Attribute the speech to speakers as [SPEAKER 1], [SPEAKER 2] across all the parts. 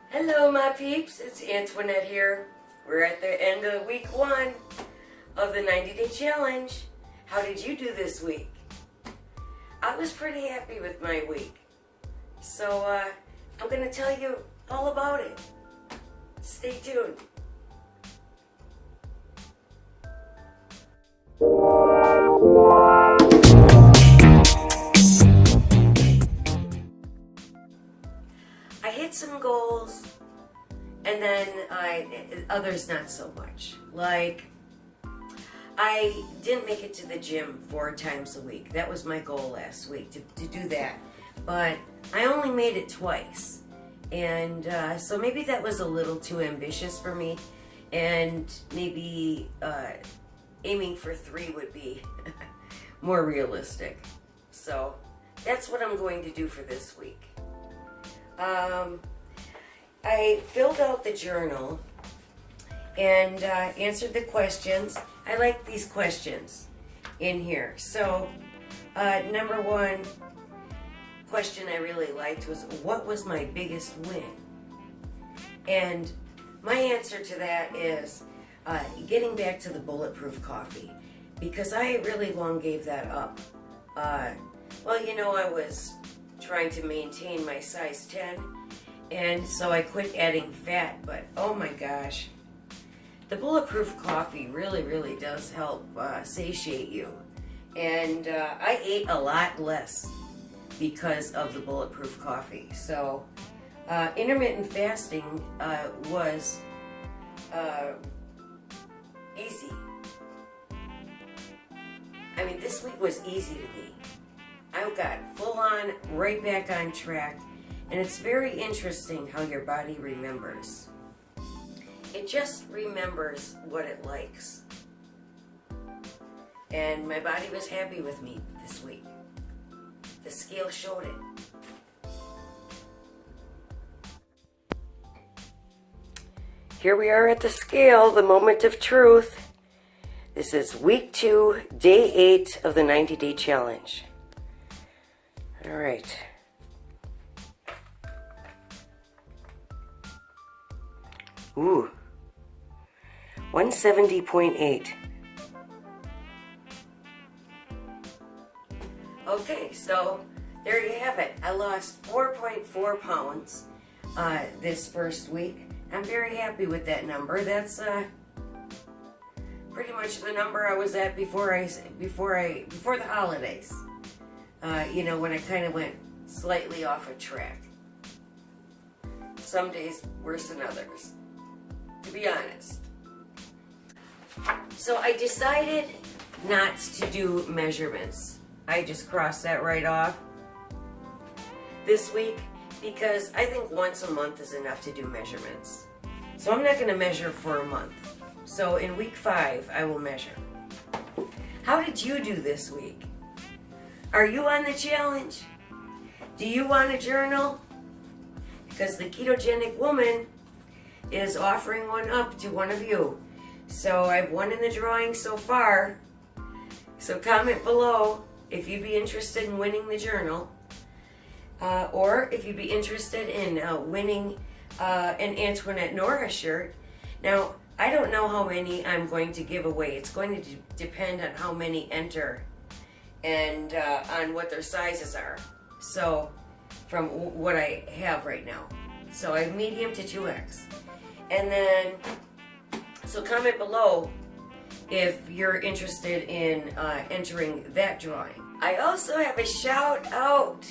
[SPEAKER 1] Hello my peeps, it's Antoinette here. We're at the end of week 1 of the 90-day challenge. How did you do this week? I was pretty happy with my week. So I'm going to tell you all about it. Stay tuned. I hit some goals, and then others not so much. Like, I didn't make it to the gym 4 times a week. That was my goal last week, to do that. But I only made it twice. And so maybe that was a little too ambitious for me. And maybe aiming for 3 would be more realistic. So that's what I'm going to do for this week. I filled out the journal and answered the questions. I like these questions in here. So, number 1 question I really liked was, what was my biggest win? And my answer to that is getting back to the bulletproof coffee, because I really long gave that up. Well, you know, I was trying to maintain my size 10, and so I quit adding fat, but oh my gosh, the bulletproof coffee really does help satiate you. And I ate a lot less because of the bulletproof coffee. So intermittent fasting was easy. I mean, this week was easy to me. I got full on, right back on track. And it's very interesting how your body remembers. It just remembers what it likes. And my body was happy with me this week. The scale showed it. Here we are at the scale, the moment of truth. This is week 2, day 8 of the 90-day challenge. All right. Ooh, 170.8. Okay, so there you have it. I lost 4.4 pounds this first week. I'm very happy with that number. That's pretty much the number I was at before the holidays. You know, when I kind of went slightly off of track. Some days worse than others, to be honest. So I decided not to do measurements. I just crossed that right off this week because I think once a month is enough to do measurements. So I'm not going to measure for a month. So in week 5, I will measure. How did you do this week? Are you on the challenge? Do you want a journal? Because the Ketogenic Woman is offering one up to one of you. So I've won in the drawing so far. So comment below if you'd be interested in winning the journal. Or if you'd be interested in winning an Antoinette Nora shirt. Now, I don't know how many I'm going to give away. It's going to depend on how many enter and on what their sizes are. So, from what I have right now. So I have medium to 2X. And then, so comment below if you're interested in entering that drawing. I also have a shout out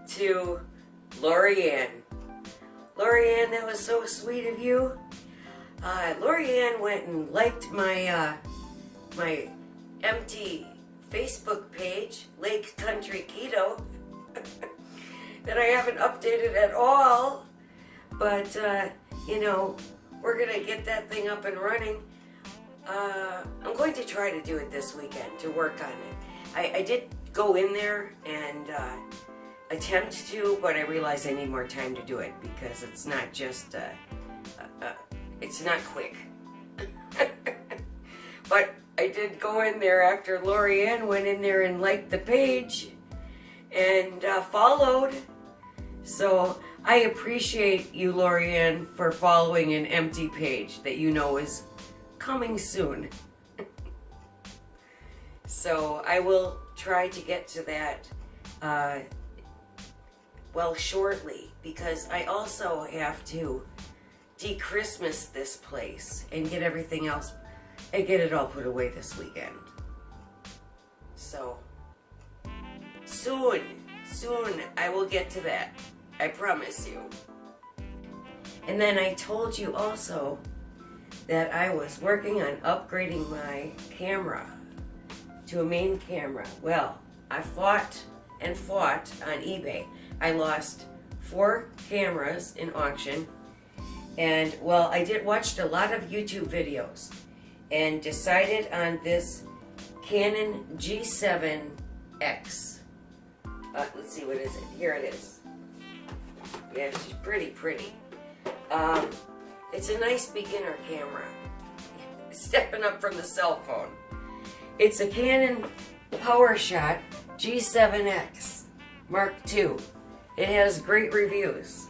[SPEAKER 1] to Lorianne. Lorianne, that was so sweet of you. Lorianne went and liked my my empty Facebook page, Lake Country Keto, that I haven't updated at all. But, you know, we're going to get that thing up and running. I'm going to try to do it this weekend, to work on it. I did go in there and attempt to, but I realized I need more time to do it because it's not just, it's not quick. But I did go in there after Lorianne went in there and liked the page and followed. So I appreciate you, Lorianne, for following an empty page that you know is coming soon. So I will try to get to that shortly, because I also have to de-Christmas this place and get everything else and get it all put away this weekend. So soon I will get to that. I promise you. And then I told you also that I was working on upgrading my camera to a main camera. Well, I fought on eBay. I lost 4 cameras in auction. And well, I watched a lot of YouTube videos and decided on this Canon G7X. Let's see, what is it? Here it is. Yeah, she's pretty. It's a nice beginner camera. Stepping up from the cell phone. It's a Canon PowerShot G7X Mark II. It has great reviews.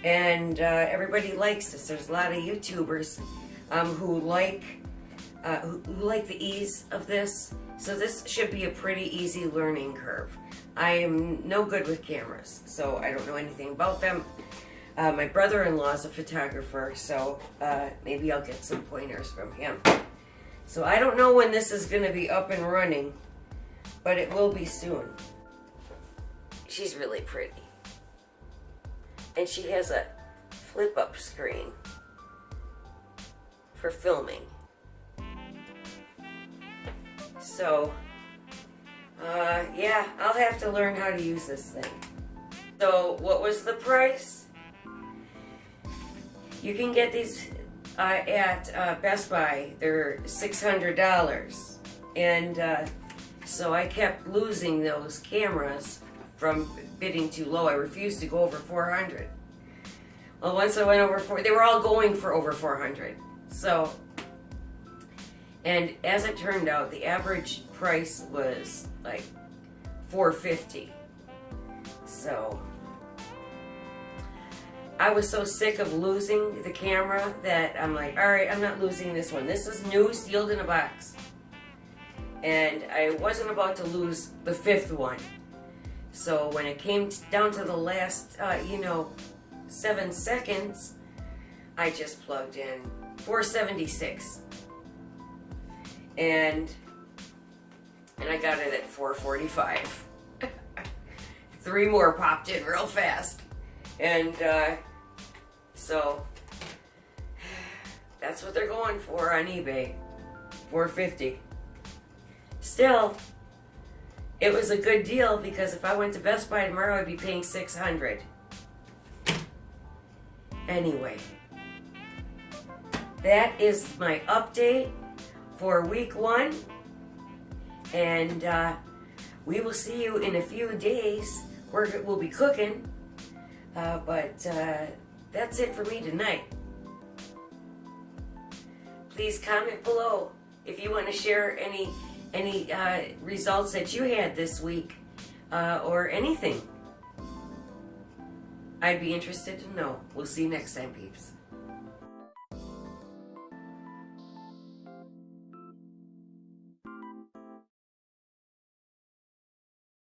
[SPEAKER 1] And everybody likes this. There's a lot of YouTubers who like the ease of this. So this should be a pretty easy learning curve. I am no good with cameras, so I don't know anything about them. My brother-in-law is a photographer, so maybe I'll get some pointers from him. So I don't know when this is going to be up and running, but it will be soon. She's really pretty. And she has a flip-up screen for filming. So, yeah, I'll have to learn how to use this thing. So, what was the price? You can get these at Best Buy. They're $600. And so I kept losing those cameras from bidding too low. I refused to go over 400. Well, once I went over 400, they were all going for over 400. So, and as it turned out, the average price was like $450. So, I was so sick of losing the camera that I'm like, all right, I'm not losing this one. This is new, sealed in a box. And I wasn't about to lose the 5th one. So when it came down to the last, 7 seconds, I just plugged in 476. And I got it at 445. 3 more popped in real fast. And so that's what they're going for on eBay. $450. Still, it was a good deal, because if I went to Best Buy tomorrow, I'd be paying $600. Anyway, that is my update for week 1. And we will see you in a few days. We'll be cooking. But that's it for me tonight. Please comment below if you want to share any results that you had this week, or anything. I'd be interested to know. We'll see you next time, peeps.